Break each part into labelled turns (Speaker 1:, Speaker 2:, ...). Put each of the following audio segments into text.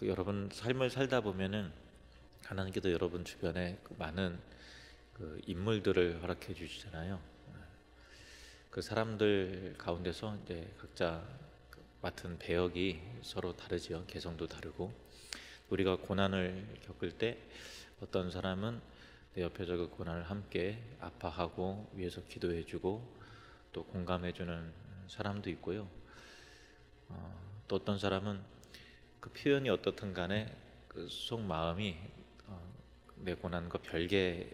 Speaker 1: 여러분 삶을 살다 보면은 하나님께서 여러분 주변에 많은 인물들을 허락해 주시잖아요. 그 사람들 가운데서 이제 각자 맡은 배역이 서로 다르지요. 개성도 다르고 우리가 고난을 겪을 때 어떤 사람은 내 옆에서 그 고난을 함께 아파하고 위해서 기도해주고 또 공감해주는 사람도 있고요. 또 어떤 사람은 그 표현이 어떻든 간에 그 속 마음이 내 고난과 별개인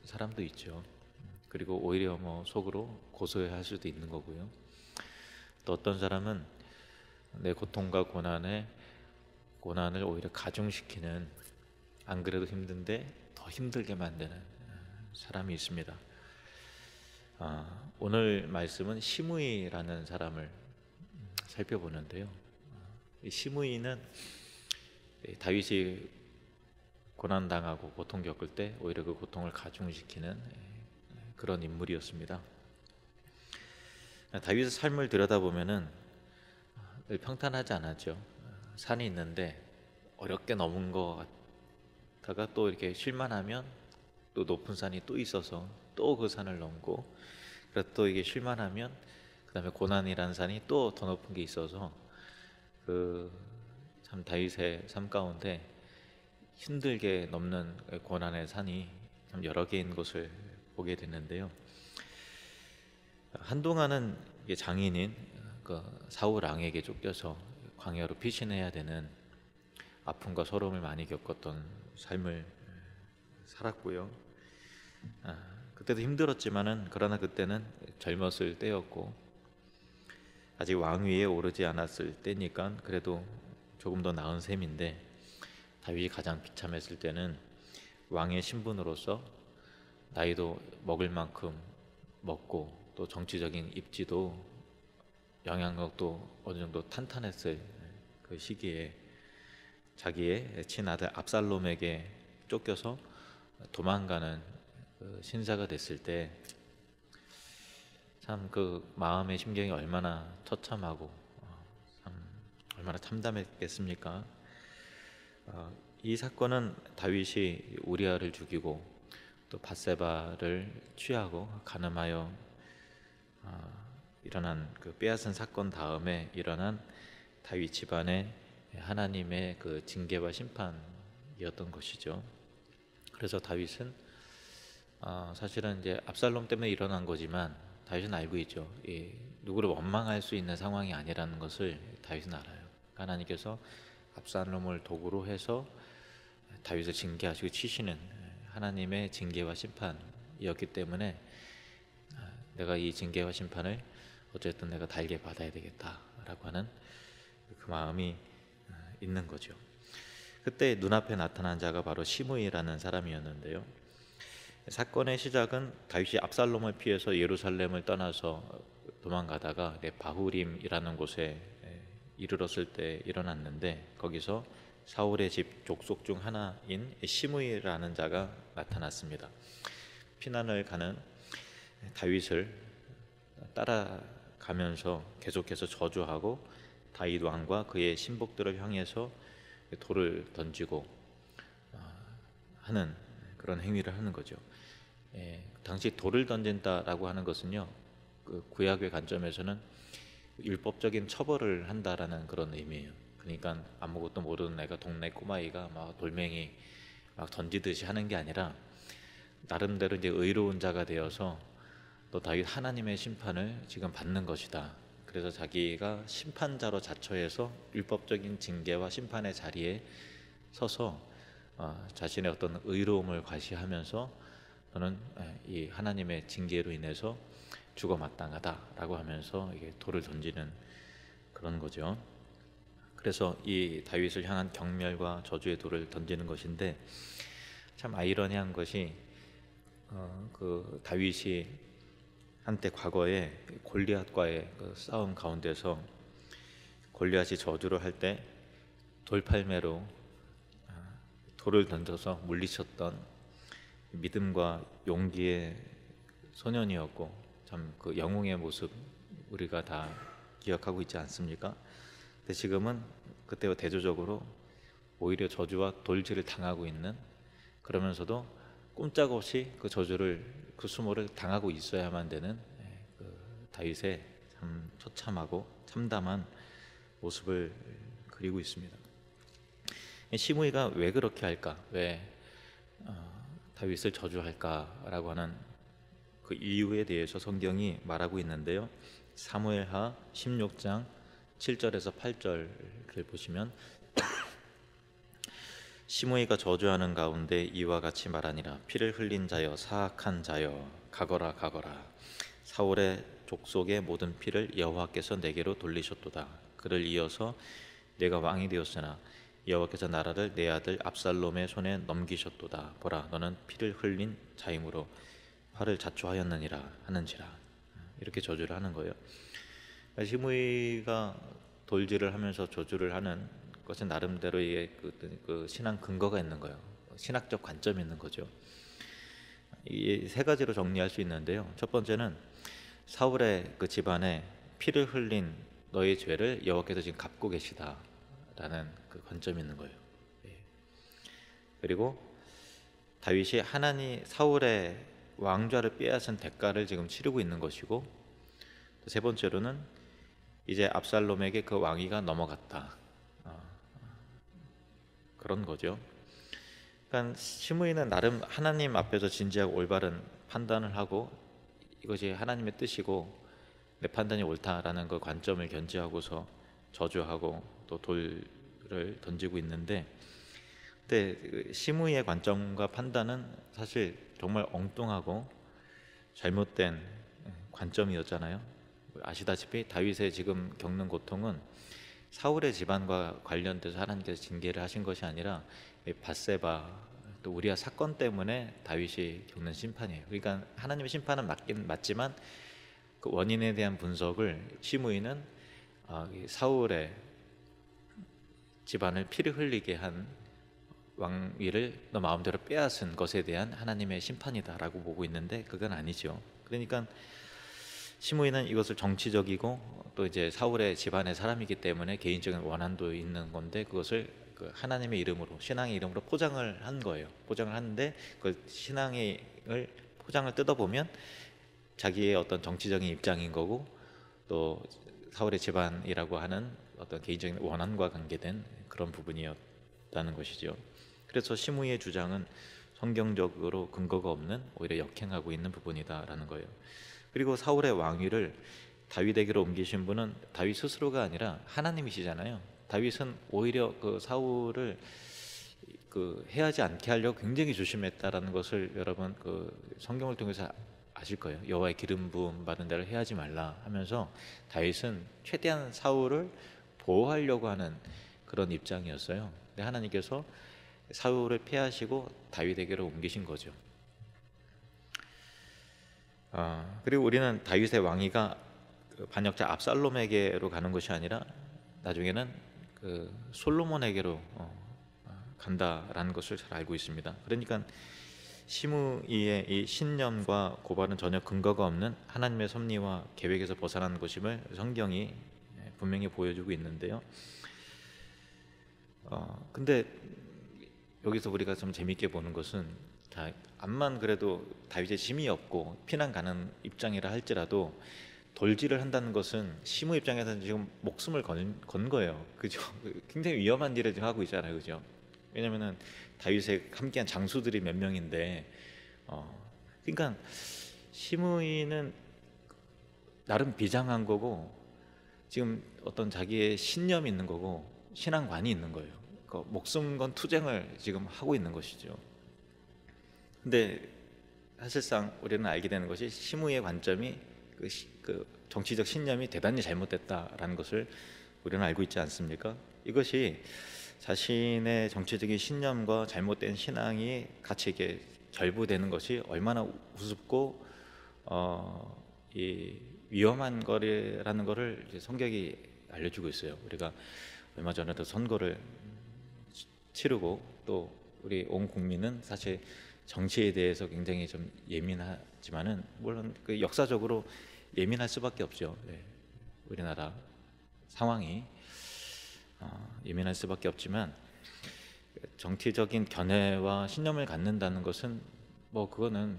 Speaker 1: 사람도 있죠. 그리고 오히려 속으로 고소해할 수도 있는 거고요. 또 어떤 사람은 내 고통과 고난을 오히려 가중시키는, 안 그래도 힘든데 더 힘들게 만드는 사람이 있습니다. 오늘 말씀은 시므이라는 사람을 살펴보는데요. 이 시므이는 다윗이 고난당하고 고통 겪을 때 오히려 그 고통을 가중시키는 그런 인물이었습니다. 다윗의 삶을 들여다보면은 늘 평탄하지 않았죠. 산이 있는데 어렵게 넘은 것 같다가 또 이렇게 쉴만하면 또 높은 산이 또 있어서 또 그 산을 넘고, 그래서 또 이게 쉴만하면 그 다음에 고난이라는 산이 또 더 높은 게 있어서 참 다윗의 삶 가운데 힘들게 넘는 고난의 산이 참 여러 개인 것을 보게 됐는데요. 한동안은 장인인 사울 왕에게 쫓겨서 광야로 피신해야 되는 아픔과 서러움을 많이 겪었던 삶을 살았고요. 그때도 힘들었지만은 그러나 그때는 젊었을 때였고 아직 왕위에 오르지 않았을 때니까 그래도 조금 더 나은 셈인데, 다윗이 가장 비참했을 때는 왕의 신분으로서 나이도 먹을 만큼 먹고 또 정치적인 입지도 영향력도 어느 정도 탄탄했을 그 시기에 자기의 친아들 압살롬에게 쫓겨서 도망가는 신사가 됐을 때 참 그 마음의 심경이 얼마나 처참하고 참 얼마나 참담했겠습니까? 이 사건은 다윗이 우리아를 죽이고 또 밧세바를 취하고 간음하여 일어난 그 빼앗은 사건 다음에 일어난 다윗 집안의 하나님의 그 징계와 심판이었던 것이죠. 그래서 다윗은 사실은 이제 압살롬 때문에 일어난 거지만 다윗은 알고 있죠. 누구를 원망할 수 있는 상황이 아니라는 것을 다윗은 알아요. 하나님께서 압살롬을 도구로 해서 다윗을 징계하시고 치시는 하나님의 징계와 심판이었기 때문에 내가 이 징계와 심판을 어쨌든 내가 달게 받아야 되겠다라고 하는 그 마음이 있는 거죠. 그때 눈앞에 나타난 자가 바로 시므이라는 사람이었는데요. 사건의 시작은 다윗이 압살롬을 피해서 예루살렘을 떠나서 도망가다가 바후림이라는 곳에 이르렀을 때 일어났는데, 거기서 사울의 집 족속 중 하나인 시므이라는 자가 나타났습니다. 피난을 가는 다윗을 따라가면서 계속해서 저주하고 다윗 왕과 그의 신복들을 향해서 돌을 던지고 하는 그런 행위를 하는 거죠. 당시 돌을 던진다라고 하는 것은요, 그 구약의 관점에서는 율법적인 처벌을 한다라는 그런 의미예요. 그러니까 아무것도 모르는 애가, 동네 꼬마이가 막 돌멩이 막 던지듯이 하는 게 아니라 나름대로 이제 의로운 자가 되어서 너 다윗 하나님의 심판을 지금 받는 것이다. 그래서 자기가 심판자로 자처해서 율법적인 징계와 심판의 자리에 서서 자신의 어떤 의로움을 과시하면서 너는 이 하나님의 징계로 인해서 죽어 마땅하다라고 하면서 이게 돌을 던지는 그런 거죠. 그래서 이 다윗을 향한 경멸과 저주의 돌을 던지는 것인데, 참 아이러니한 것이 그 다윗이 한때 과거에 골리앗과의 그 싸움 가운데서 골리앗이 저주를 할 때 돌팔매로 돌을 던져서 물리쳤던 믿음과 용기의 소년이었고, 참 그 영웅의 모습 우리가 다 기억하고 있지 않습니까? 근데 지금은 그때와 대조적으로 오히려 저주와 돌질을 당하고 있는, 그러면서도 꼼짝없이 그 저주를, 그 수모를 당하고 있어야만 되는 그 다윗의 참 처참하고 참담한 모습을 그리고 있습니다. 시므이가 왜 그렇게 할까? 왜 다윗을 저주할까라고 하는 그 이유에 대해서 성경이 말하고 있는데요. 사무엘하 16장 7절에서 8절을 보시면 시므이가 저주하는 가운데 이와 같이 말하니라. 피를 흘린 자여, 사악한 자여, 가거라 가거라. 사울의 족속의 모든 피를 여호와께서 내게로 돌리셨도다. 그를 이어서 내가 왕이 되었으나 여호와께서 나라를 내 아들 압살롬의 손에 넘기셨도다. 보라, 너는 피를 흘린 자이므로 화를 자초하였느니라 하는지라. 이렇게 저주를 하는 거예요. 시므이가 돌질을 하면서 저주를 하는 것은 나름대로의 그 신앙 근거가 있는 거예요. 신학적 관점이 있는 거죠. 이 세 가지로 정리할 수 있는데요. 첫 번째는 사울의 그 집안에 피를 흘린 너의 죄를 여호와께서 지금 갚고 계시다라는 그 관점이 있는 거예요. 그리고 다윗이 사울의 왕좌를 빼앗은 대가를 지금 치르고 있는 것이고, 세 번째로는 이제 압살롬에게 그 왕위가 넘어갔다, 그런 거죠. 그러니까 시므이는 나름 하나님 앞에서 진지하고 올바른 판단을 하고 이것이 하나님의 뜻이고 내 판단이 옳다라는 그 관점을 견지하고서 저주하고 또 돌을 던지고 있는데, 근데 시므이의 관점과 판단은 사실 정말 엉뚱하고 잘못된 관점이었잖아요. 아시다시피 다윗의 지금 겪는 고통은 사울의 집안과 관련돼서 하나님께서 징계를 하신 것이 아니라 밧세바 또 우리아 사건 때문에 다윗이 겪는 심판이에요. 그러니까 하나님의 심판은 맞지만 그 원인에 대한 분석을 시므이는 사울의 집안을 피를 흘리게 한 왕위를 너 마음대로 빼앗은 것에 대한 하나님의 심판이다라고 보고 있는데 그건 아니죠. 그러니까 시므이는 이것을 정치적이고 또 이제 사울의 집안의 사람이기 때문에 개인적인 원한도 있는 건데 그것을 그 하나님의 이름으로, 신앙의 이름으로 포장을 한 거예요. 포장을 하는데 그 신앙을 포장을 뜯어보면 자기의 어떤 정치적인 입장인 거고 또 사울의 집안이라고 하는 어떤 개인적인 원한과 관계된 그런 부분이었다는 것이죠. 그래서 시므이의 주장은 성경적으로 근거가 없는 오히려 역행하고 있는 부분이다라는 거예요. 그리고 사울의 왕위를 다윗에게로 옮기신 분은 다윗 스스로가 아니라 하나님이시잖아요. 다윗은 오히려 그 사울을 그 해하지 않게 하려고 굉장히 조심했다라는 것을 여러분 그 성경을 통해서 아실 거예요. 여호와의 기름 부음 받은 자를 해하지 말라 하면서 다윗은 최대한 사울을 보호하려고 하는 그런 입장이었어요. 근데 하나님께서 사울을 폐하시고 다윗에게로 옮기신 거죠. 그리고 우리는 다윗의 왕위가 그 반역자 압살롬에게로 가는 것이 아니라 나중에는 그 솔로몬에게로 간다라는 것을 잘 알고 있습니다. 그러니까 시므이의 이 신념과 고발은 전혀 근거가 없는 하나님의 섭리와 계획에서 벗어난 것임을 성경이 분명히 보여주고 있는데요. 근데 여기서 우리가 좀 재밌게 보는 것은 암만 그래도 다윗의 짐이 없고 피난 가는 입장이라 할지라도 돌질을 한다는 것은 시므 입장에서는 지금 목숨을 건 거예요. 그죠? 굉장히 위험한 일을 지금 하고 있잖아요. 그죠? 왜냐면은 다윗의 함께한 장수들이 몇 명인데 그러니까 시므이는 나름 비장한 거고 지금 어떤 자기의 신념이 있는 거고 신앙관이 있는 거예요. 그 목숨 건 투쟁을 지금 하고 있는 것이죠. 근데 사실상 우리는 알게 되는 것이 시므이의 관점이 그 정치적 신념이 대단히 잘못됐다라는 것을 우리는 알고 있지 않습니까? 이것이 자신의 정치적인 신념과 잘못된 신앙이 같이 이렇게 결부되는 것이 얼마나 우습고 이 위험한 거라는 것을 성경이 알려주고 있어요. 우리가 얼마 전에도 선거를 치르고 또 우리 온 국민은 사실 정치에 대해서 굉장히 좀 예민하지만은 물론 그 역사적으로 예민할 수밖에 없죠. 우리나라 상황이. 예민할 수밖에 없지만 정치적인 견해와 신념을 갖는다는 것은 뭐 그거는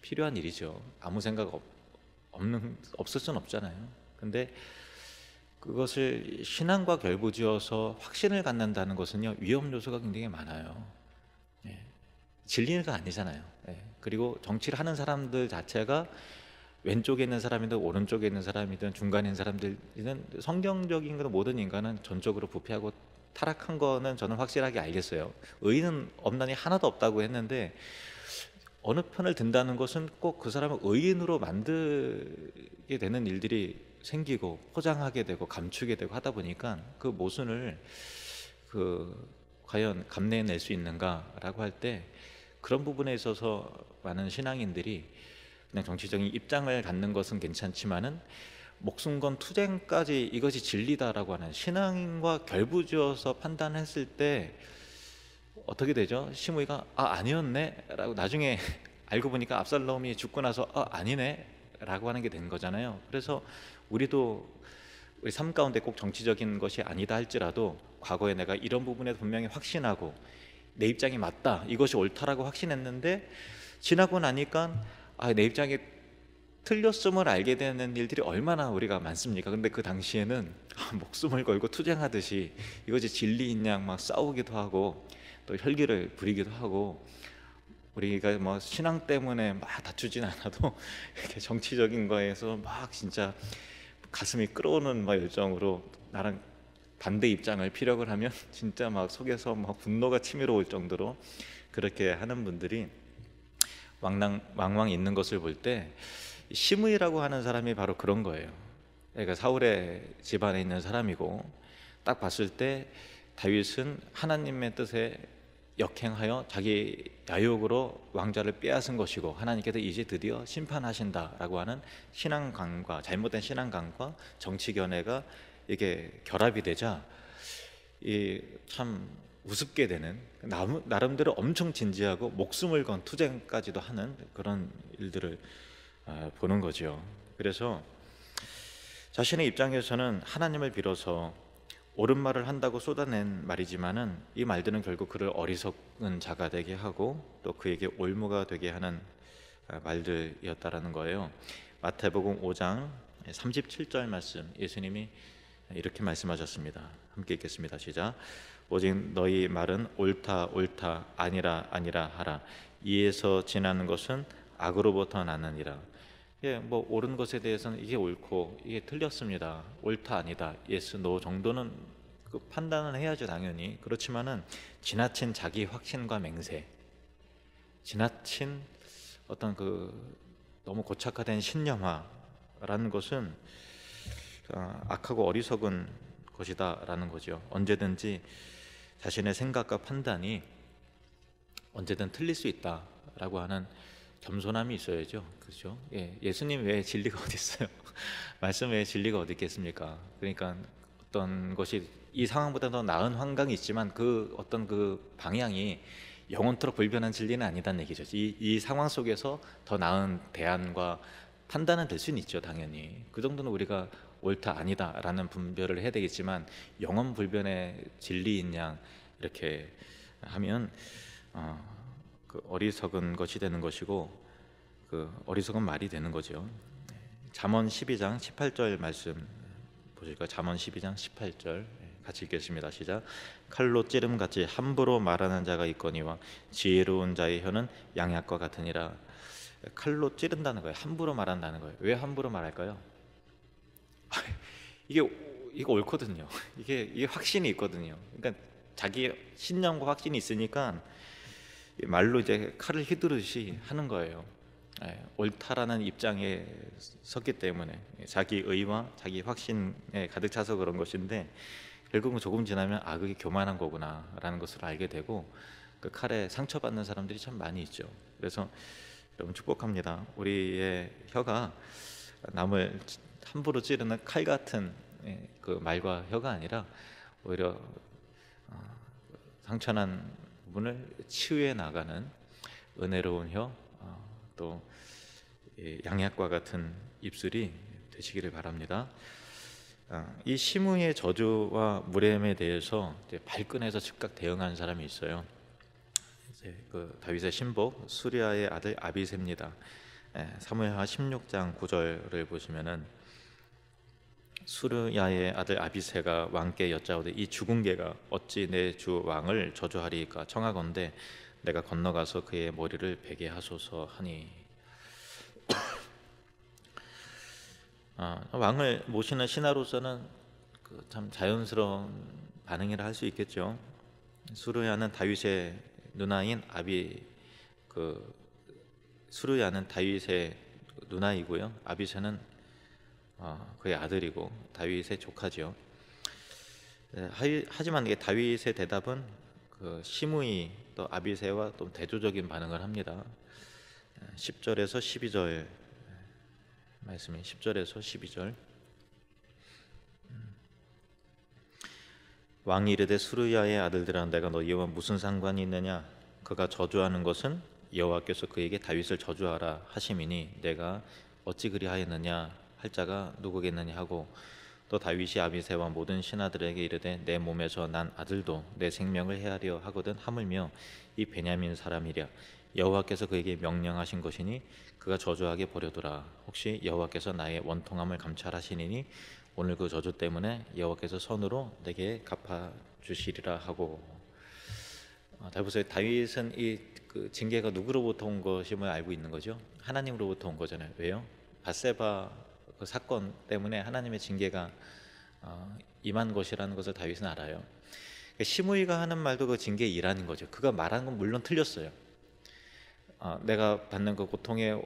Speaker 1: 필요한 일이죠. 아무 생각 없을 수는 없잖아요. 근데 그것을 신앙과 결부지어서 확신을 갖는다는 것은요, 위험 요소가 굉장히 많아요. 예. 진리가 아니잖아요. 예. 그리고 정치를 하는 사람들 자체가 왼쪽에 있는 사람이든 오른쪽에 있는 사람이든 중간에 있는 사람들이든 성경적인 건 모든 인간은 전적으로 부패하고 타락한 거는 저는 확실하게 알겠어요. 의인은 없나니 하나도 없다고 했는데 어느 편을 든다는 것은 꼭 그 사람을 의인으로 만들게 되는 일들이 생기고 포장하게 되고 감추게 되고 하다 보니까 그 모순을 과연 감내해낼 수 있는가라고 할 때 그런 부분에 있어서 많은 신앙인들이 그냥 정치적인 입장을 갖는 것은 괜찮지만은 목숨 건 투쟁까지 이것이 진리다라고 하는 신앙과 결부지어서 판단했을 때 어떻게 되죠? 시므이가 아니었네 라고 나중에 알고 보니까 압살롬이 죽고 나서 아니네 라고 하는 게 된 거잖아요. 그래서 우리도 우리 삶 가운데 꼭 정치적인 것이 아니다 할지라도 과거에 내가 이런 부분에 분명히 확신하고 내 입장이 맞다, 이것이 옳다라고 확신했는데 지나고 나니까 내 입장이 틀렸음을 알게 되는 일들이 얼마나 우리가 많습니까? 근데 그 당시에는 목숨을 걸고 투쟁하듯이 이것이 진리인 양 막 싸우기도 하고 또 혈기를 부리기도 하고, 우리가 뭐 신앙 때문에 막 다투진 않아도 이렇게 정치적인 거에서 막 진짜 가슴이 끓어오는 막 열정으로 나랑 반대 입장을 피력을 하면 진짜 막 속에서 막 분노가 치밀어 올 정도로 그렇게 하는 분들이 왕왕 있는 것을 볼 때 시므이라고 하는 사람이 바로 그런 거예요. 그러니까 사울의 집안에 있는 사람이고, 딱 봤을 때 다윗은 하나님의 뜻에 역행하여 자기 야욕으로 왕자를 빼앗은 것이고 하나님께서 이제 드디어 심판하신다라고 하는 신앙관과 잘못된 신앙관과 정치 견해가 이게 결합이 되자 이 참 우습게 되는, 나름대로 엄청 진지하고 목숨을 건 투쟁까지도 하는 그런 일들을 보는 거죠. 그래서 자신의 입장에서는 하나님을 빌어서 옳은 말을 한다고 쏟아낸 말이지만은 이 말들은 결국 그를 어리석은 자가 되게 하고 또 그에게 올무가 되게 하는 말들이었다라는 거예요. 마태복음 5장 37절 말씀, 예수님이 이렇게 말씀하셨습니다. 함께 읽겠습니다. 시작. 오직 너희 말은 옳다 옳다 아니라 아니라 하라. 이에서 지나는 것은 악으로부터 나느니라. 뭐 옳은 것에 대해서는 이게 옳고 이게 틀렸습니다, 옳다 아니다, 예스 노 정도는 그 판단은 해야죠, 당연히. 그렇지만은 지나친 자기 확신과 맹세, 지나친 어떤 너무 고착화된 신념화라는 것은 악하고 어리석은 것이다라는 거죠. 언제든지 자신의 생각과 판단이 언제든 틀릴 수 있다라고 하는 겸손함이 있어야죠. 그렇죠? 예수님 외에 진리가 어디 있어요? 말씀 외에 진리가 어디 있겠습니까? 그러니까 어떤 것이 이 상황보다 더 나은 환경이 있지만 그 어떤 그 방향이 영원토록 불변한 진리는 아니다는 얘기죠. 이 상황 속에서 더 나은 대안과 판단은 될 수는 있죠, 당연히. 그 정도는 우리가 옳다 아니다라는 분별을 해야 되겠지만 영원 불변의 진리인 양 이렇게 하면 그 어리석은 것이 되는 것이고 그 어리석은 말이 되는 거죠. 잠언 12장 18절 말씀 보실까요? 잠언 12장 18절 같이 읽겠습니다. 시작. 칼로 찌름같이 함부로 말하는 자가 있거니와 지혜로운 자의 혀는 양약과 같으니라. 칼로 찌른다는 거예요. 함부로 말한다는 거예요. 왜 함부로 말할까요? 이게 옳거든요. 이게 확신이 있거든요. 그러니까 자기 신념과 확신이 있으니까 말로 이제 칼을 휘두르듯이 하는 거예요. 옳다라는 입장에 섰기 때문에 자기 의와 자기 확신에 가득 차서 그런 것인데 결국은 조금 지나면 그게 교만한 거구나라는 것을 알게 되고 그 칼에 상처받는 사람들이 참 많이 있죠. 그래서 여러분 축복합니다. 우리의 혀가 남을 함부로 찌르는 칼 같은 그 말과 혀가 아니라 오히려 상처난 부분을 치유해 나가는 은혜로운 혀, 또 양약과 같은 입술이 되시기를 바랍니다. 이 시므이의 저주와 무렘에 대해서 이제 발끈해서 즉각 대응한 사람이 있어요. 이제 그 다윗의 신복 수리아의 아들 아비새입니다. 사무엘하 16장 9절을 보시면은 수르야의 아들 아비새가 왕께 여짜오되 이 죽은 개가 어찌 내 주 왕을 저주하리이까 청하건대 내가 건너가서 그의 머리를 베게 하소서 하니. 왕을 모시는 신하로서는 참 자연스러운 반응이라 할 수 있겠죠. 수르야는 다윗의 누나인 수르야는 다윗의 누나이고요. 아비새는 그의 아들이고 다윗의 조카죠. 하지만 이게 다윗의 대답은 시므이 또 아비새와 또 대조적인 반응을 합니다. 10절에서 12절 말씀이 10절에서 12절. 왕이 이르되 수르야의 아들들아 내가 너희와 무슨 상관이 있느냐 그가 저주하는 것은 여호와께서 그에게 다윗을 저주하라 하심이니 내가 어찌 그리하였느냐 할 자가 누구겠느냐 하고 또 다윗이 아비새와 모든 신하들에게 이르되 내 몸에서 난 아들도 내 생명을 해하려 하거든 하물며 이 베냐민 사람이랴 여호와께서 그에게 명령하신 것이니 그가 저주하게 버려두라. 혹시 여호와께서 나의 원통함을 감찰하시니니 오늘 그 저주 때문에 여호와께서 선으로 내게 갚아주시리라 하고. 잘 보세요. 다윗은 그 징계가 누구로부터 온 것임을 알고 있는 거죠. 하나님으로부터 온 거잖아요. 왜요? 밧세바 그 사건 때문에 하나님의 징계가 임한 것이라는 것을 다윗은 알아요. 시므이가 하는 말도 그 징계의 일환인 거죠. 그가 말한 건 물론 틀렸어요. 내가 받는 그 고통의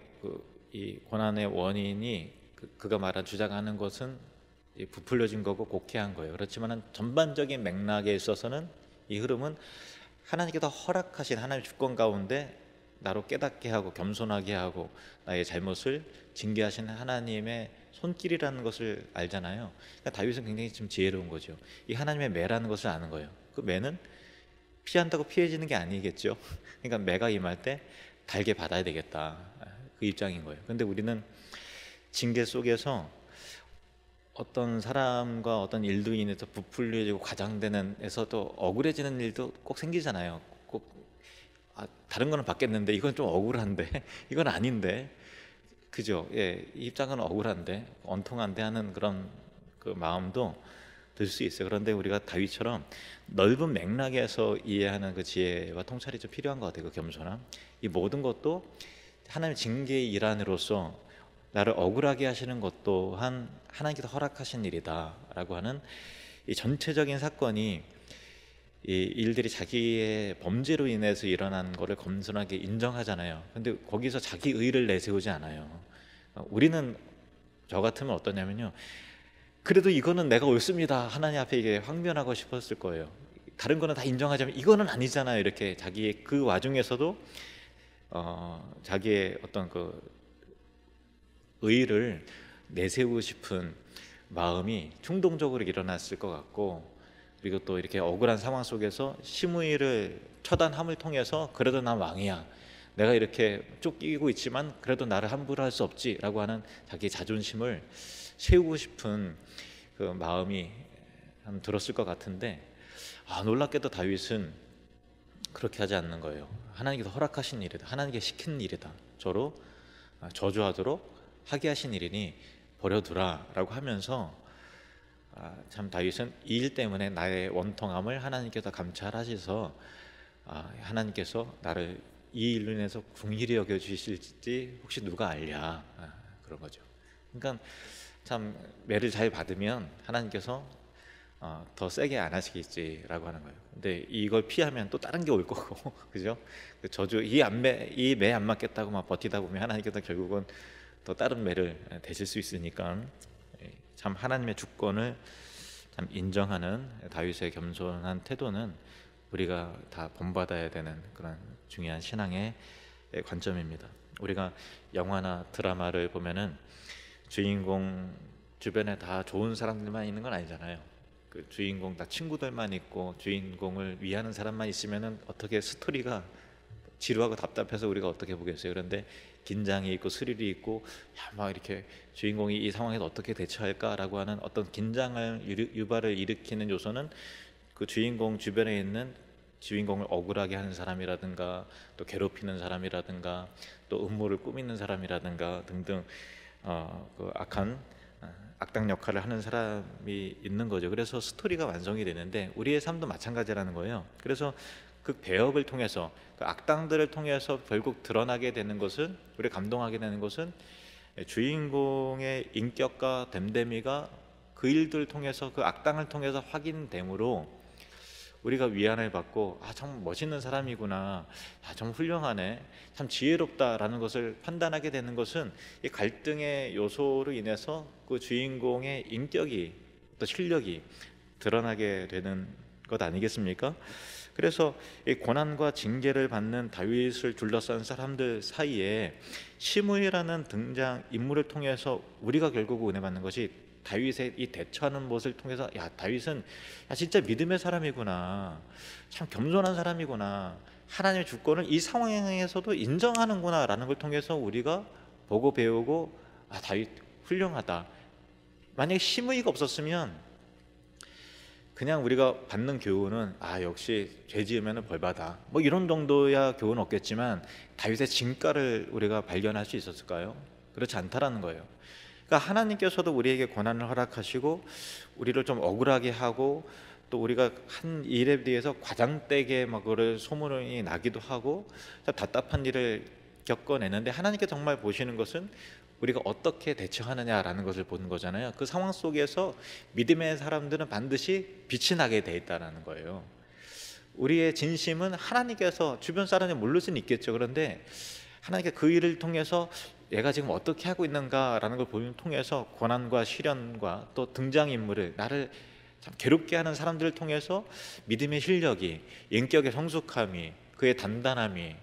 Speaker 1: 이 고난의 원인이 그가 말한 주장하는 것은 부풀려진 거고 곡해한 거예요. 그렇지만 전반적인 맥락에 있어서는 이 흐름은 하나님께서 허락하신 하나님의 주권 가운데 나로 깨닫게 하고 겸손하게 하고 나의 잘못을 징계하신 하나님의 손길이라는 것을 알잖아요. 그러니까 다윗은 굉장히 좀 지혜로운 거죠. 이 하나님의 매라는 것을 아는 거예요. 그 매는 피한다고 피해지는 게 아니겠죠. 그러니까 매가 임할 때 달게 받아야 되겠다, 그 입장인 거예요. 그런데 우리는 징계 속에서 어떤 사람과 어떤 일도 인해서 부풀려지고 과장되는 에서도 억울해지는 일도 꼭 생기잖아요. 꼭 다른 거는 받겠는데 이건 좀 억울한데 이건 아닌데, 그죠? 예, 이 입장은 억울한데 원통한데 하는 그런 그 마음도 들 수 있어요. 그런데 우리가 다윗처럼 넓은 맥락에서 이해하는 그 지혜와 통찰이 좀 필요한 것 같아요. 그 겸손함. 이 모든 것도 하나님의 징계의 일환으로서 나를 억울하게 하시는 것 또한 하나님께서 허락하신 일이다라고 하는 이 전체적인 사건이, 이 일들이 자기의 범죄로 인해서 일어난 것을 겸손하게 인정하잖아요. 근데 거기서 자기 의를 내세우지 않아요. 우리는 저 같으면 어떠냐면요, 그래도 이거는 내가 옳습니다 하나님 앞에 이게 황변하고 싶었을 거예요. 다른 거는 다 인정하자면 이거는 아니잖아요. 이렇게 자기의 그 와중에서도 자기의 어떤 그 의를 내세우고 싶은 마음이 충동적으로 일어났을 것 같고, 그리고 또 이렇게 억울한 상황 속에서 시므이를 처단함을 통해서 그래도 난 왕이야, 내가 이렇게 쫓기고 있지만 그래도 나를 함부로 할 수 없지라고 하는 자기 자존심을 세우고 싶은 그 마음이 들었을 것 같은데, 놀랍게도 다윗은 그렇게 하지 않는 거예요. 하나님께서 허락하신 일이다, 하나님께 시킨 일이다, 저로 저주하도록 하게 하신 일이니 버려두라 라고 하면서, 참 다윗은 이 일 때문에 나의 원통함을 하나님께서 감찰하셔서 하나님께서 나를 이 일로 인해서 궁일히 여겨주실지 혹시 누가 알랴, 그런 거죠. 그러니까 참 매를 잘 받으면 하나님께서 더 세게 안 하시겠지라고 하는 거예요. 근데 이걸 피하면 또 다른 게 올 거고 그죠? 그 저주 이 매 안 맞겠다고 막 버티다 보면 하나님께서 결국은 또 다른 매를 대실 수 있으니까, 참 하나님의 주권을 참 인정하는 다윗의 겸손한 태도는 우리가 다 본받아야 되는 그런 중요한 신앙의 관점입니다. 우리가 영화나 드라마를 보면은 주인공 주변에 다 좋은 사람들만 있는 건 아니잖아요. 그 주인공 다 친구들만 있고 주인공을 위하는 사람만 있으면은 어떻게 스토리가 지루하고 답답해서 우리가 어떻게 보겠어요. 그런데 긴장이 있고 스릴이 있고, 막 이렇게 주인공이 이 상황에서 어떻게 대처할까라고 하는 어떤 긴장을 유발을 일으키는 요소는 그 주인공 주변에 있는 주인공을 억울하게 하는 사람이라든가, 또 괴롭히는 사람이라든가, 또 음모를 꾸미는 사람이라든가 등등, 그 악한 악당 역할을 하는 사람이 있는 거죠. 그래서 스토리가 완성이 되는데 우리의 삶도 마찬가지라는 거예요. 그래서 그 배역을 통해서, 그 악당들을 통해서 결국 드러나게 되는 것은, 우리 감동하게 되는 것은 주인공의 인격과 됨됨이가 그 일들을 통해서, 그 악당을 통해서 확인되므로 우리가 위안을 받고, 참 멋있는 사람이구나, 참 훌륭하네, 참 지혜롭다라는 것을 판단하게 되는 것은 이 갈등의 요소로 인해서 그 주인공의 인격이, 또 실력이 드러나게 되는 것 아니겠습니까? 그래서 이 고난과 징계를 받는 다윗을 둘러싼 사람들 사이에 시므이라는 등장 인물을 통해서 우리가 결국 은혜 받는 것이, 다윗의 이 대처하는 모습을 통해서, 다윗은 진짜 믿음의 사람이구나, 참 겸손한 사람이구나, 하나님의 주권을 이 상황에서도 인정하는구나 라는 걸 통해서 우리가 보고 배우고, 다윗 훌륭하다. 만약에 시므이가 없었으면 그냥 우리가 받는 교훈은 역시 죄 지으면 벌받아, 뭐 이런 정도야 교훈은 없겠지만, 다윗의 진가를 우리가 발견할 수 있었을까요? 그렇지 않다라는 거예요. 그러니까 하나님께서도 우리에게 고난을 허락하시고 우리를 좀 억울하게 하고, 또 우리가 한 일에 대해서 과장되게 막 그걸 소문이 나기도 하고 답답한 일을 겪어내는데, 하나님께 정말 보시는 것은 우리가 어떻게 대처하느냐라는 것을 보는 거잖아요. 그 상황 속에서 믿음의 사람들은 반드시 빛이 나게 돼 있다는 거예요. 우리의 진심은 하나님께서, 주변 사람이 모를 수는 있겠죠. 그런데 하나님께 그 일을 통해서 얘가 지금 어떻게 하고 있는가라는 걸 보는 통해서 고난과 시련과 또 등장인물을, 나를 참 괴롭게 하는 사람들을 통해서 믿음의 실력이, 인격의 성숙함이, 그의 단단함이,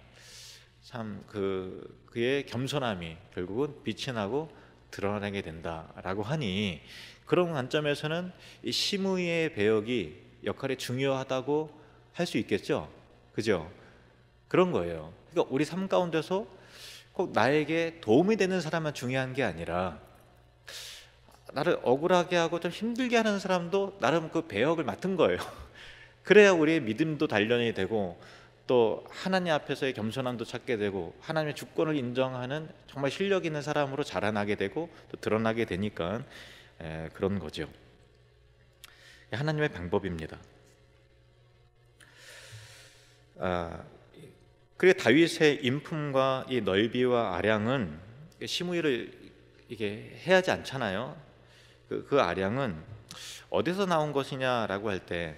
Speaker 1: 참 그의 겸손함이 결국은 빛이 나고 드러나게 된다라고 하니, 그런 관점에서는 이 시므이의 배역이, 역할이 중요하다고 할 수 있겠죠. 그죠? 그런 거예요. 그러니까 우리 삶 가운데서 꼭 나에게 도움이 되는 사람만 중요한 게 아니라, 나를 억울하게 하고 좀 힘들게 하는 사람도 나름 그 배역을 맡은 거예요. 그래야 우리의 믿음도 단련이 되고, 또 하나님 앞에서의 겸손함도 찾게 되고, 하나님의 주권을 인정하는 정말 실력 있는 사람으로 자라나게 되고 또 드러나게 되니까 그런 거죠. 하나님의 방법입니다. 그리고 다윗의 인품과 이 넓이와 아량은 시므이를 이게 해하지 않잖아요. 그 아량은 어디서 나온 것이냐라고 할 때,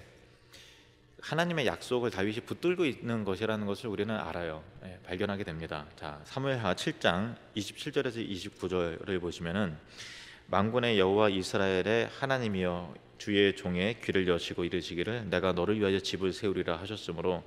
Speaker 1: 하나님의 약속을 다윗이 붙들고 있는 것이라는 것을 우리는 알아요. 발견하게 됩니다. 자, 사무엘하 7장 27절에서 29절을 보시면은, 만군의 여호와 이스라엘의 하나님이여 주의 종의 귀를 여시고 이르시기를, 내가 너를 위하여 집을 세우리라 하셨으므로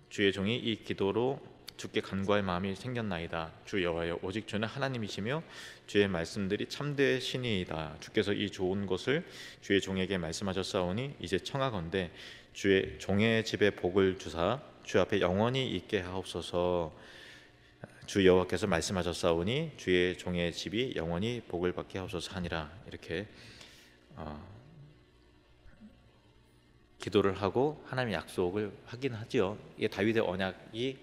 Speaker 1: 주의 종이 이 기도로 주께 간구할 마음이 생겼나이다. 주 여호와여, 오직 주는 하나님이시며 주의 말씀들이 참되시니이다. 주께서 이 좋은 것을 주의 종에게 말씀하셨사오니 이제 청하건대 주의 종의 집에 복을 주사 주 앞에 영원히 있게 하옵소서. 주 여호와께서 말씀하셨사오니 주의 종의 집이 영원히 복을 받게 하옵소서 하니라. 이렇게 기도를 하고 하나님의 약속을 확인하지요. 이게 다윗의 언약이,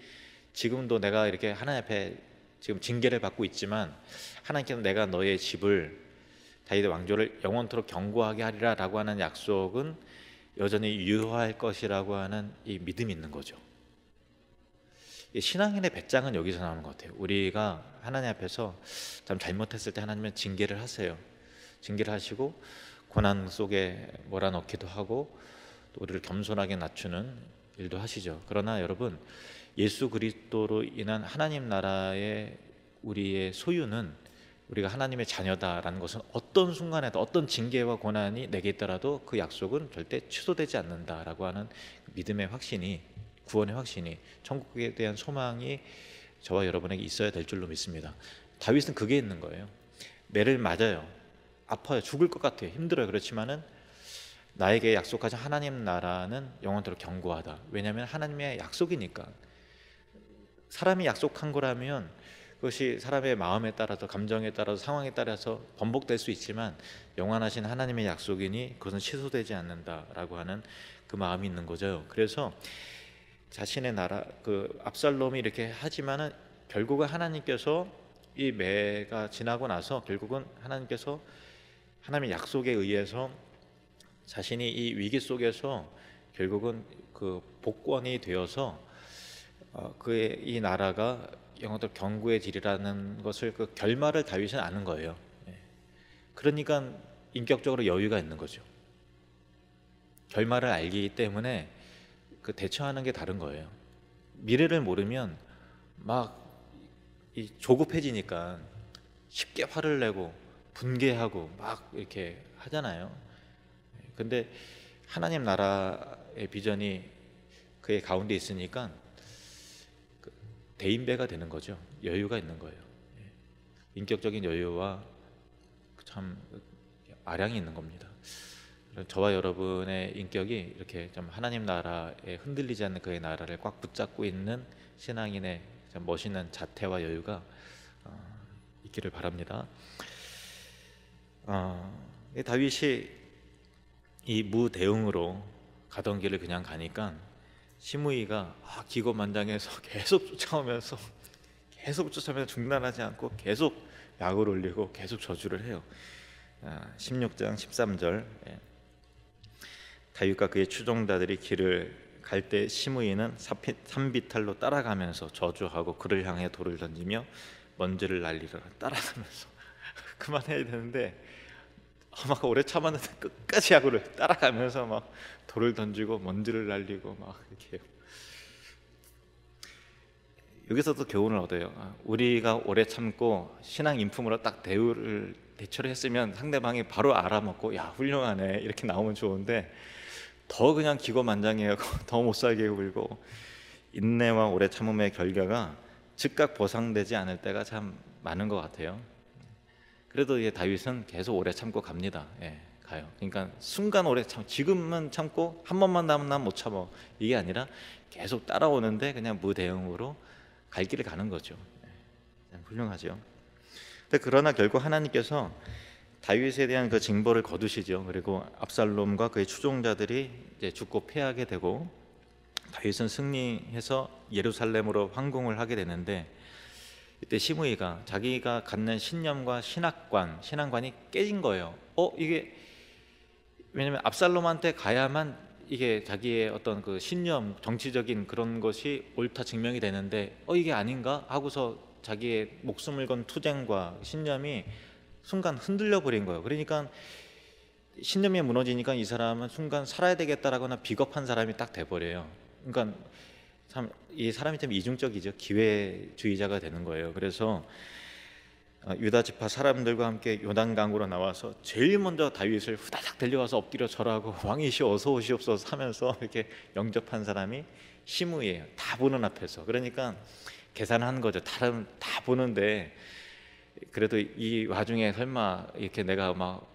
Speaker 1: 지금도 내가 이렇게 하나님 앞에 지금 징계를 받고 있지만 하나님께서 내가 너의 집을, 다윗의 왕조를 영원토록 견고하게 하리라 라고 하는 약속은 여전히 유효할 것이라고 하는 이 믿음이 있는 거죠. 신앙인의 배짱은 여기서 나오는 것 같아요. 우리가 하나님 앞에서 참 잘못했을 때 하나님은 징계를 하세요. 징계를 하시고 고난 속에 몰아넣기도 하고 또 우리를 겸손하게 낮추는 일도 하시죠. 그러나 여러분, 예수 그리스도로 인한 하나님 나라의 우리의 소유는, 우리가 하나님의 자녀다라는 것은 어떤 순간에도 어떤 징계와 고난이 내게 있더라도 그 약속은 절대 취소되지 않는다라고 하는 믿음의 확신이, 구원의 확신이, 천국에 대한 소망이 저와 여러분에게 있어야 될 줄로 믿습니다. 다윗은 그게 있는 거예요. 매를 맞아요. 아파요. 죽을 것 같아요. 힘들어요. 그렇지만은 나에게 약속하신 하나님 나라는 영원토록 견고하다. 왜냐하면 하나님의 약속이니까. 사람이 약속한 거라면 그것이 사람의 마음에 따라서, 감정에 따라서, 상황에 따라서 번복될 수 있지만 영원하신 하나님의 약속이니 그것은 취소되지 않는다라고 하는 그 마음이 있는 거죠. 그래서 자신의 나라, 그 압살롬이 이렇게 하지만은 결국은 하나님께서 이 매가 지나고 나서 결국은 하나님께서 하나님의 약속에 의해서 자신이 이 위기 속에서 결국은 그 복권이 되어서 그의 이 나라가 영원토록 견고해지리라는 것을, 그 결말을 다윗은 아는 거예요. 그러니까 인격적으로 여유가 있는 거죠. 결말을 알기 때문에 그 대처하는 게 다른 거예요. 미래를 모르면 막 이 조급해지니까 쉽게 화를 내고 분개하고 막 이렇게 하잖아요. 근데 하나님 나라의 비전이 그의 가운데 있으니까 대인배가 되는 거죠. 여유가 있는 거예요. 인격적인 여유와 참 아량이 있는 겁니다. 저와 여러분의 인격이 이렇게 좀 하나님 나라에 흔들리지 않는 그의 나라를 꽉 붙잡고 있는 신앙인의 참 멋있는 자태와 여유가 있기를 바랍니다. 다윗이 이 무대응으로 가던 길을 그냥 가니까 시므이가 기고만장해서 계속 쫓아오면서 중단하지 않고 계속 약을 올리고 계속 저주를 해요. 16장 13절, 다윗과 그의 추종자들이 길을 갈 때 시므이는 산비탈로 따라가면서 저주하고 그를 향해 돌을 던지며 먼지를 날리러 따라가면서 그만해야 되는데 막 오래 참았는데 끝까지 야구를 따라가면서 막 돌을 던지고 먼지를 날리고 막 이렇게. 여기서도 교훈을 얻어요. 우리가 오래 참고 신앙 인품으로 딱 대처를 했으면 상대방이 바로 알아먹고 야 훌륭하네 이렇게 나오면 좋은데, 더 그냥 기고만장해하고 더 못살게 굴고 인내와 오래 참음의 결과가 즉각 보상되지 않을 때가 참 많은 것 같아요. 그래도 이제 다윗은 계속 오래 참고 갑니다. 가요. 그러니까 순간 오래 지금은 참고 한 번만 나면 못 참어 이게 아니라 계속 따라오는데 그냥 무대응으로 갈 길을 가는 거죠. 훌륭하죠. 근데 그러나 결국 하나님께서 다윗에 대한 그 징벌을 거두시죠. 그리고 압살롬과 그의 추종자들이 이제 죽고 패하게 되고 다윗은 승리해서 예루살렘으로 황궁을 하게 되는데, 이때 시므이가 자기가 갖는 신념과 신앙관이 깨진 거예요. 이게 왜냐면 압살롬한테 가야만 이게 자기의 어떤 그 신념, 정치적인 그런 것이 옳다 증명이 되는데 이게 아닌가 하고서 자기의 목숨을 건 투쟁과 신념이 순간 흔들려 버린 거예요. 그러니까 신념이 무너지니까 이 사람은 순간 살아야 되겠다라거나 비겁한 사람이 딱 돼버려요. 그러니까 참 이 사람이 좀 이중적이죠. 기회주의자가 되는 거예요. 그래서 유다 지파 사람들과 함께 요단강으로 나와서 제일 먼저 다윗을 후다닥 데려와서 엎드려 절하고 왕이시여 어서 오시옵소서 하면서 이렇게 영접한 사람이 시므이예요. 다 보는 앞에서. 그러니까 계산한 거죠. 다 보는데 그래도 이 와중에 설마 이렇게 내가 막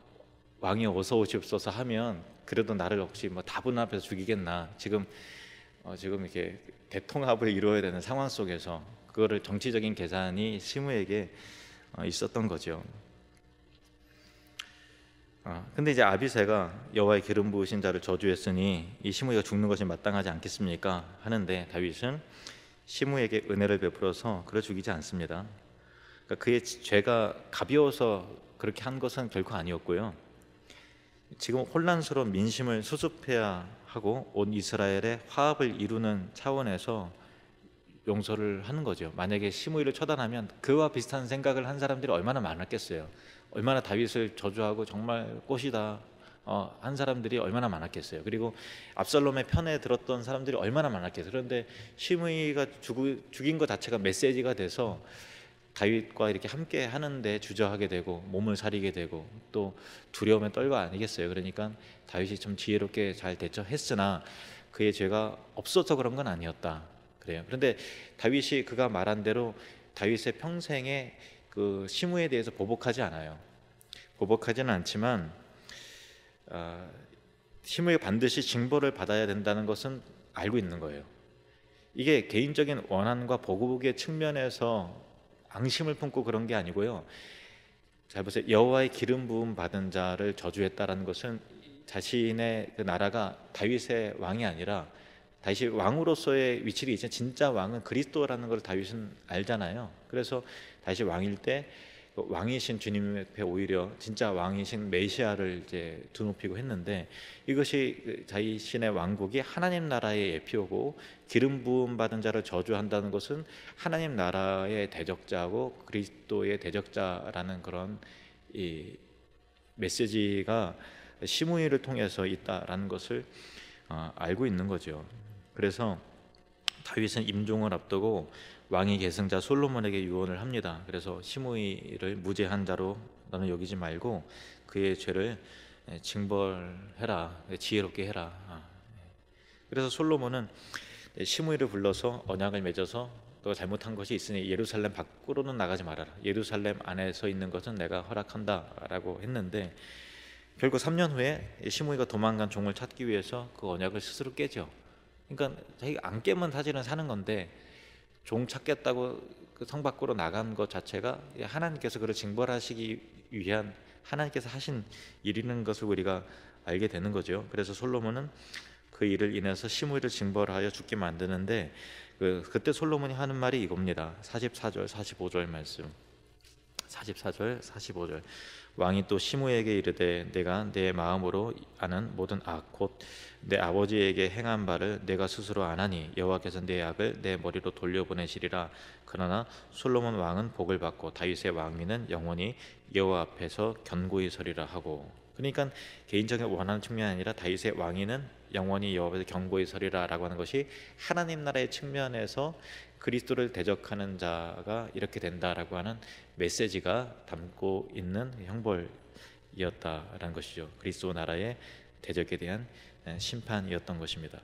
Speaker 1: 왕이 어서 오시옵소서 하면 그래도 나를 혹시 뭐 다 보는 앞에서 죽이겠나. 지금 이렇게 대통합을 이루어야 되는 상황 속에서 그거를 정치적인 계산이 시므에게 있었던 거죠. 근데 이제 아비새가 여호와의 기름 부으신 자를 저주했으니 이 시므이가 죽는 것이 마땅하지 않겠습니까? 하는데 다윗은 시므에게 은혜를 베풀어서 그를 죽이지 않습니다. 그러니까 그의 죄가 가벼워서 그렇게 한 것은 결코 아니었고요. 지금 혼란스러운 민심을 수습해야 하고 온 이스라엘의 화합을 이루는 차원에서 용서를 하는 거죠. 만약에 시므이를 처단하면 그와 비슷한 생각을 한 사람들이 얼마나 많았겠어요. 얼마나 다윗을 저주하고 정말 꽃이다 한 사람들이 얼마나 많았겠어요. 그리고 압살롬의 편에 들었던 사람들이 얼마나 많았겠어요. 그런데 시므이가 죽인 것 자체가 메시지가 돼서 다윗과 이렇게 함께 하는데 주저하게 되고 몸을 사리게 되고 또 두려움에 떨고 아니겠어요. 그러니까 다윗이 좀 지혜롭게 잘 대처했으나 그의 죄가 없어서 그런 건 아니었다 그래요. 그런데 다윗이 그가 말한 대로 다윗의 평생에 그 시므에 대해서 보복하지 않아요. 보복하지는 않지만 시므에 반드시 징벌을 받아야 된다는 것은 알고 있는 거예요. 이게 개인적인 원한과 보복의 측면에서 앙심을 품고 그런 게 아니고요. 잘 보세요. 여호와의 기름 부음 받은 자를 저주했다라는 것은 자신의 그 나라가 다윗의 왕이 아니라 다윗이 왕으로서의 위치를 잊은, 진짜 왕은 그리스도라는 걸 다윗은 알잖아요. 그래서 다윗이 왕일 때 왕이신 주님 옆에 오히려 진짜 왕이신 메시아를 이제 두높이고 했는데, 이것이 자신의 왕국이 하나님 나라의 예표고 기름 부음 받은 자를 저주한다는 것은 하나님 나라의 대적자고 그리스도의 대적자라는 그런 이 메시지가 시므이를 통해서 있다라는 것을 알고 있는 거죠. 그래서 다윗은 임종을 앞두고 왕의 계승자 솔로몬에게 유언을 합니다. 그래서 시므이를 무죄한 자로 너는 여기지 말고 그의 죄를 징벌해라, 지혜롭게 해라. 그래서 솔로몬은 시므이를 불러서 언약을 맺어서 너가 잘못한 것이 있으니 예루살렘 밖으로는 나가지 말아라, 예루살렘 안에서 있는 것은 내가 허락한다라고 했는데, 결국 3년 후에 시므이가 도망간 종을 찾기 위해서 그 언약을 스스로 깨죠. 그러니까 자기가 안 깨면 사실은 사는 건데, 종 찾겠다고 그 성 밖으로 나간 것 자체가 하나님께서 그를 징벌하시기 위한 하나님께서 하신 일이라는 것을 우리가 알게 되는 거죠. 그래서 솔로몬은 그 일을 인해서 시므이를 징벌하여 죽게 만드는데, 그때 솔로몬이 하는 말이 이겁니다. 44절 45절 말씀. 44절 45절. 왕이 또 시므에게 이르되 내가 내 마음으로 아는 모든 악 곧 내 아버지에게 행한 바를 내가 스스로 아나니 여호와께서 내 악을 내 머리로 돌려보내시리라. 그러나 솔로몬 왕은 복을 받고 다윗의 왕위는 영원히 여호와 앞에서 견고히 서리라 하고. 그러니까 개인적인 원하는 측면이 아니라 다윗의 왕위는 영원히 여호와 앞에서 견고히 서리라 라고 하는 것이 하나님 나라의 측면에서 그리스도를 대적하는 자가 이렇게 된다라고 하는 메시지가 담고 있는 형벌이었다라는 것이죠. 그리스도 나라의 대적에 대한 심판이었던 것입니다.